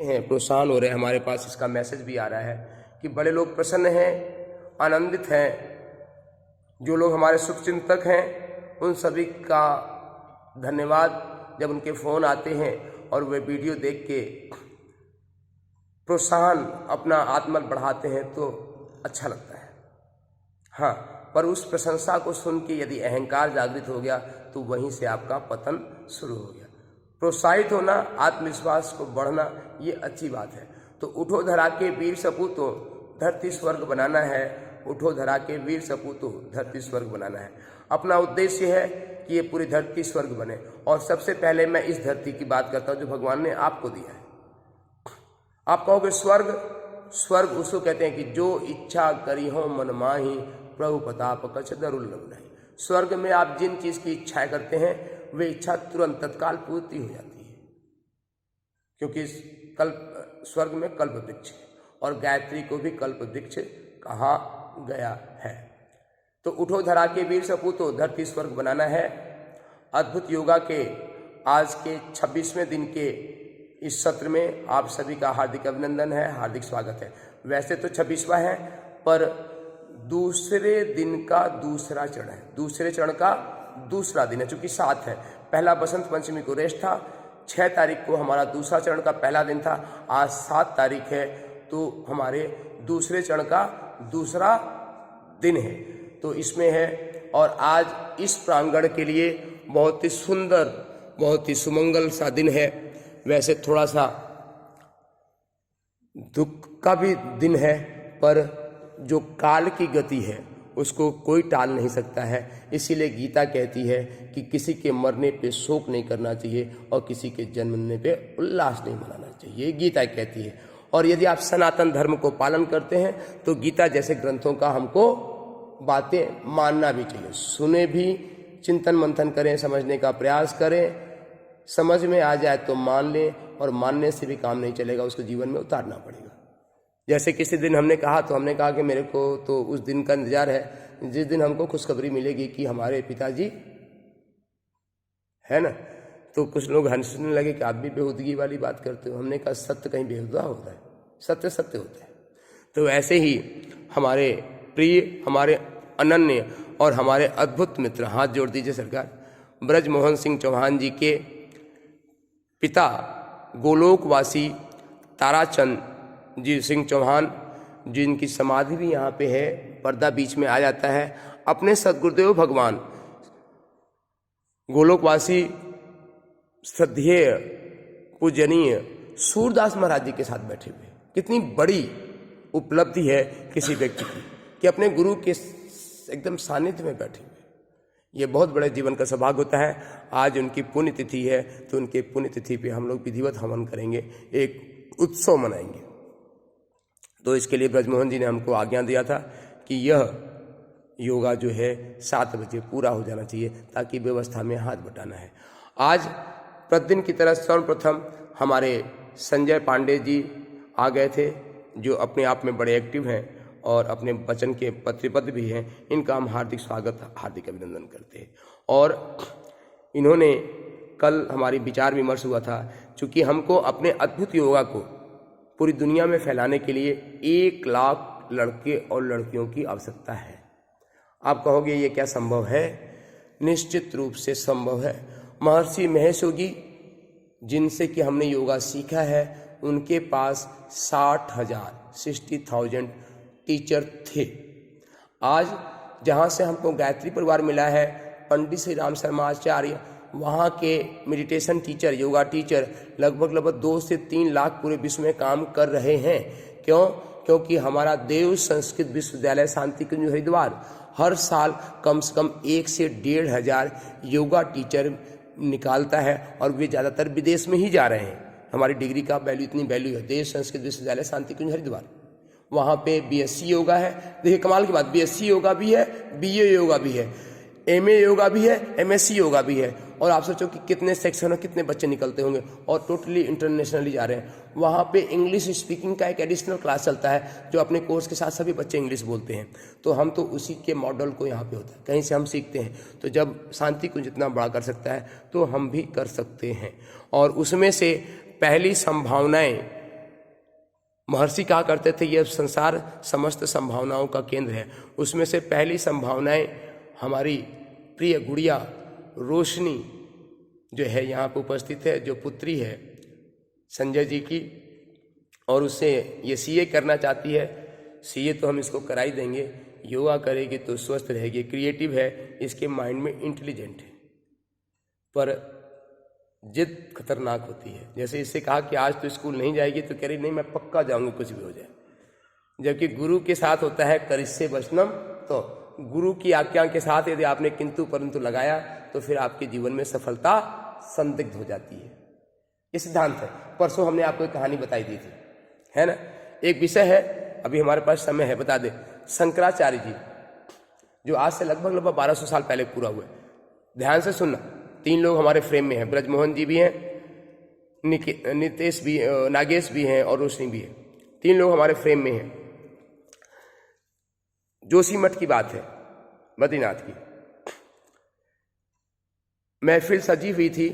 हैं, प्रोत्साहन हो रहे हैं। हमारे पास इसका मैसेज भी आ रहा है कि बड़े लोग प्रसन्न हैं, आनंदित हैं। जो लोग हमारे शुभचिंतक हैं उन सभी का धन्यवाद। जब उनके फ़ोन आते हैं और वे वीडियो देख के प्रोत्साहन अपना आत्मबल बढ़ाते हैं तो अच्छा लगता है। हाँ, पर उस प्रशंसा को सुन के यदि अहंकार जागृत हो गया तो वहीं से आपका पतन शुरू हो गया। प्रोत्साहित होना, आत्मविश्वास को बढ़ना, ये अच्छी बात है। तो उठो धरा के वीर सपूतों, धरती स्वर्ग बनाना है। उठो धरा के वीर सपूतों, धरती स्वर्ग बनाना है। अपना उद्देश्य है कि ये पूरी धरती स्वर्ग बने। और सबसे पहले मैं इस धरती की बात करता हूँ जो भगवान ने आपको दिया है। आप कहोगे स्वर्ग, स्वर्ग उसको कहते हैं कि जो इच्छा करी हो मन माही, प्रभु प्रताप कछ दरुल्लभ नहीं। स्वर्ग में आप जिन चीज की इच्छाएं करते हैं वे इच्छा तुरंत तत्काल पूर्ति हो जाती है, क्योंकि कल्प स्वर्ग में कल्प वृक्ष है और गायत्री को भी कल्प वृक्ष कहा गया है। तो उठो धरा के वीर सपूतों, धरती स्वर्ग बनाना है। अद्भुत योगा के आज के 26वें दिन के इस सत्र में आप सभी का हार्दिक अभिनंदन है, हार्दिक स्वागत है। वैसे तो 26वां है, पर दूसरे दिन का दूसरा चरण है, दूसरे चरण का दूसरा दिन है। चूंकि 7 है, पहला बसंत पंचमी को रेस्ट था, 6 तारीख को हमारा दूसरा चरण का पहला दिन था, आज 7 तारीख है तो हमारे दूसरे चरण का दूसरा दिन है। तो इसमें है, और आज इस प्रांगण के लिए बहुत ही सुंदर, बहुत ही सुमंगल सा दिन है। वैसे थोड़ा सा दुख का भी दिन है, पर जो काल की गति है उसको कोई टाल नहीं सकता है। इसीलिए गीता कहती है कि किसी के मरने पे शोक नहीं करना चाहिए और किसी के जन्मने पे उल्लास नहीं मनाना चाहिए, गीता कहती है। और यदि आप सनातन धर्म को पालन करते हैं तो गीता जैसे ग्रंथों का हमको बातें मानना भी चाहिए। सुने भी, चिंतन मंथन करें, समझने का प्रयास करें, समझ में आ जाए तो मान लें, और मानने से भी काम नहीं चलेगा, उसको जीवन में उतारना पड़ेगा। जैसे किसी दिन हमने कहा कि मेरे को तो उस दिन का इंतजार है जिस दिन हमको खुशखबरी मिलेगी कि हमारे पिताजी है ना। तो कुछ लोग हंसने लगे कि आप भी बेहूदगी वाली बात करते हो। हमने कहा सत्य कहीं बेहुदा होता है, सत्य सत्य होता है। तो ऐसे ही हमारे प्रिय, हमारे अनन्य और हमारे अद्भुत मित्र, हाथ जोड़ दीजिए सरकार, ब्रजमोहन सिंह चौहान जी के पिता गोलोकवासी ताराचंद जी सिंह चौहान, जिनकी समाधि भी यहाँ पे है, पर्दा बीच में आ जाता है, अपने सदगुरुदेव भगवान गोलोकवासी श्रद्धेय पूजनीय सूरदास महाराज जी के साथ बैठे हुए। कितनी बड़ी उपलब्धि है किसी व्यक्ति की कि अपने गुरु के एकदम सानिध्य में बैठे हुए। ये बहुत बड़े जीवन का सौभाग्य होता है। आज उनकी पुण्यतिथि है, तो उनके पुण्यतिथि पे हम लोग विधिवत हवन करेंगे, एक उत्सव मनाएंगे। तो इसके लिए ब्रजमोहन जी ने हमको आज्ञा दिया था कि यह योगा जो है 7 बजे पूरा हो जाना चाहिए, ताकि व्यवस्था में हाथ बटाना है। आज प्रतिदिन की तरह सर्वप्रथम हमारे संजय पांडे जी आ गए थे, जो अपने आप में बड़े एक्टिव हैं और अपने वचन के प्रतिबद्ध भी हैं। इनका हम हार्दिक स्वागत, हार्दिक अभिनंदन करते हैं। और इन्होंने कल हमारी विचार विमर्श हुआ था, चूँकि हमको अपने अद्भुत योगा को पूरी दुनिया में फैलाने के लिए 1 लाख लड़के और लड़कियों की आवश्यकता है। आप कहोगे ये क्या संभव है? निश्चित रूप से संभव है। महर्षि महेश योगी, जिनसे कि हमने योगा सीखा है, उनके पास 60,000 टीचर थे। आज जहाँ से हमको गायत्री परिवार मिला है, पंडित श्री राम शर्मा आचार्य, वहाँ के मेडिटेशन टीचर, योगा टीचर लगभग 2 से 3 लाख पूरे विश्व में काम कर रहे हैं। क्यों? क्योंकि हमारा देव संस्कृत विश्वविद्यालय शांति कुंज हरिद्वार हर साल कम से कम 1 से 1,500 योगा टीचर निकालता है, और वे ज़्यादातर विदेश में ही जा रहे हैं। हमारी डिग्री का वैल्यू, इतनी वैल्यू है। देव संस्कृत विश्वविद्यालय शांति कुंज हरिद्वार, वहाँ पे BSc योगा है। देखिए कमाल की बात, BSc योगा भी है, BA योगा भी है, MA योगा भी है, MSc योगा भी है। और आप सोचो कि कितने सेक्शन और कितने बच्चे निकलते होंगे, और टोटली इंटरनेशनली जा रहे हैं। वहाँ पे इंग्लिश स्पीकिंग का एक एडिशनल क्लास चलता है, जो अपने कोर्स के साथ सभी बच्चे इंग्लिश बोलते हैं। तो हम तो उसी के मॉडल को यहाँ पे होता है, कहीं से हम सीखते हैं। तो जब शांति को जितना बड़ा कर सकता है तो हम भी कर सकते हैं। और उसमें से पहली संभावनाएं महर्षि कहा करते थे यह संसार समस्त संभावनाओं का केंद्र है। उसमें से पहली संभावनाएं हमारी प्रिय गुड़िया रोशनी जो है यहाँ पर उपस्थित है, जो पुत्री है संजय जी की, और उससे ये सीए करना चाहती है। सीए तो हम इसको करा ही देंगे, योगा करेगी तो स्वस्थ रहेगी, क्रिएटिव है, इसके माइंड में इंटेलिजेंट है, पर जिद खतरनाक होती है। जैसे इससे कहा कि आज तो स्कूल नहीं जाएगी तो कह रही नहीं मैं पक्का जाऊंगी कुछ भी हो जाए। जबकि गुरु के साथ होता है करिष्ये वचनम, तो गुरु की आज्ञा के साथ यदि आपने किंतु परंतु लगाया तो फिर आपके जीवन में सफलता संदिग्ध हो जाती है। ये सिद्धांत है। परसों हमने आपको एक कहानी बताई दी थी, है ना। एक विषय है, अभी हमारे पास समय है, बता दे। शंकराचार्य जी जो आज से लगभग 1200 साल पहले पूरा हुआ। ध्यान से सुनना। 3 लोग हमारे फ्रेम में हैं, ब्रजमोहन जी भी हैं, नितेश भी, नागेश भी हैं और रोशनी भी है। 3 लोग हमारे फ्रेम में हैं। जोशीमठ की बात है, बद्रीनाथ की। महफिल सजी हुई थी।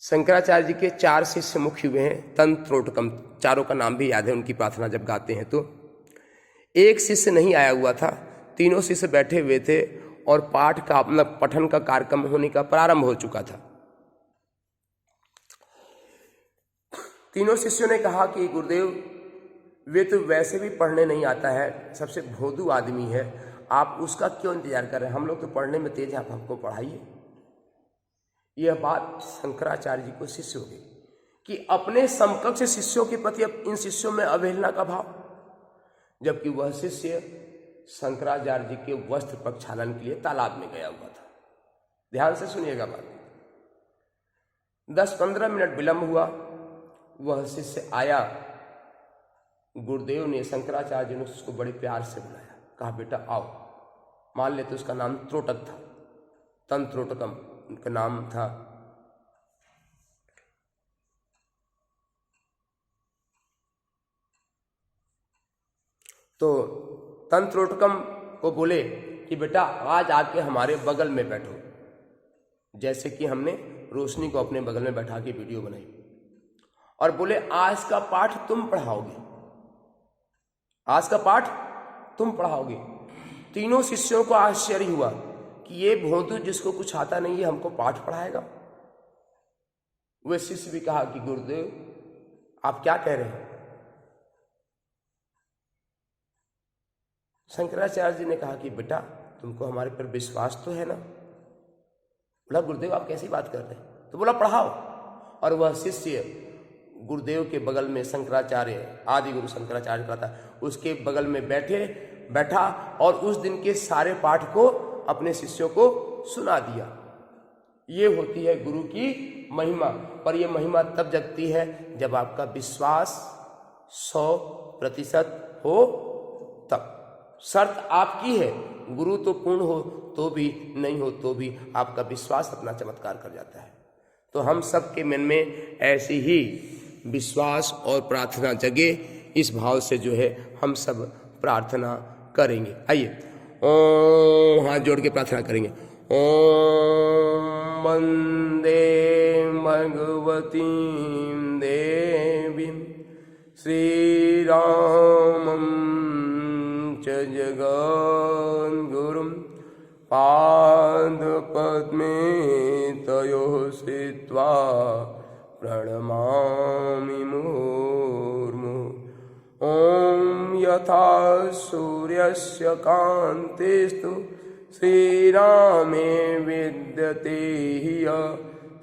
शंकराचार्य जी के 4 शिष्य मुख्य हुए हैं, तंत्रोटकम, चारों का नाम भी याद है उनकी प्रार्थना जब गाते हैं तो। एक शिष्य नहीं आया हुआ था, तीनों शिष्य बैठे हुए थे और पाठ का मतलब पठन का कार्यक्रम होने का प्रारंभ हो चुका था। तीनों शिष्यों ने कहा कि गुरुदेव वे तो वैसे भी पढ़ने नहीं आता है, सबसे भोदू आदमी है, आप उसका क्यों इंतजार कर रहे हैं, हम लोग तो पढ़ने में तेज हैं, आप हमको पढ़ाइए। यह बात शंकराचार्य जी को शिष्य हो गई कि अपने समकक्ष शिष्यों के प्रति अब इन शिष्यों में अवहेलना का भाव। जबकि वह शिष्य शंकराचार्य जी के वस्त्र प्रक्षालन के लिए तालाब में गया हुआ था। ध्यान से सुनिएगा बात। 10-15 मिनट विलंब हुआ, वह शिष्य आया। गुरुदेव ने, शंकराचार्य जी ने उसको बड़े प्यार से बुलाया, कहा बेटा आओ। मान लेते उसका नाम त्रोटक था, तंत्रोटकम उनका नाम था। तो तंत्रोटकम को बोले कि बेटा आज आके हमारे बगल में बैठो। जैसे कि हमने रोशनी को अपने बगल में बैठा के वीडियो बनाई, और बोले आज का पाठ तुम पढ़ाओगे, आज का पाठ तुम पढ़ाओगे। तीनों शिष्यों को आश्चर्य हुआ कि ये भोंदू जिसको कुछ आता नहीं है हमको पाठ पढ़ाएगा। वे शिष्य भी कहा कि गुरुदेव आप क्या कह रहे हैं। शंकराचार्य जी ने कहा कि बेटा तुमको हमारे पर विश्वास तो है ना। बोला गुरुदेव आप कैसी बात कर रहे हैं, तो बोला पढ़ाओ। और वह शिष्य गुरुदेव के बगल में, शंकराचार्य आदि गुरु शंकराचार्य का था, उसके बगल में बैठा और उस दिन के सारे पाठ को अपने शिष्यों को सुना दिया। ये होती है गुरु की महिमा। पर यह महिमा तब जगती है जब आपका विश्वास 100% हो, तब। शर्त आपकी है, गुरु तो पूर्ण हो तो भी, नहीं हो तो भी आपका विश्वास अपना चमत्कार कर जाता है। तो हम सबके मन में ऐसी ही विश्वास और प्रार्थना जगे, इस भाव से जो है हम सब प्रार्थना करेंगे। आइए ओम, हाथ जोड़ के प्रार्थना करेंगे। ओम वंदे भगवती देवी श्री रामं च जगद्गुरुं पादपद्मे तयोः स्थित्वा प्रणमामि मुहुर्मुहुः। ओम यथा सूर्यस्य कान्तिस्तु श्रीरामे विद्यते ह्यः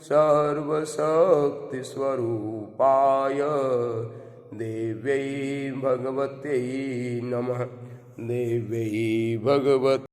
सर्वशक्तिस्वरूपाय देव्यै भगवत्यै नमः। देव्यै भगवत्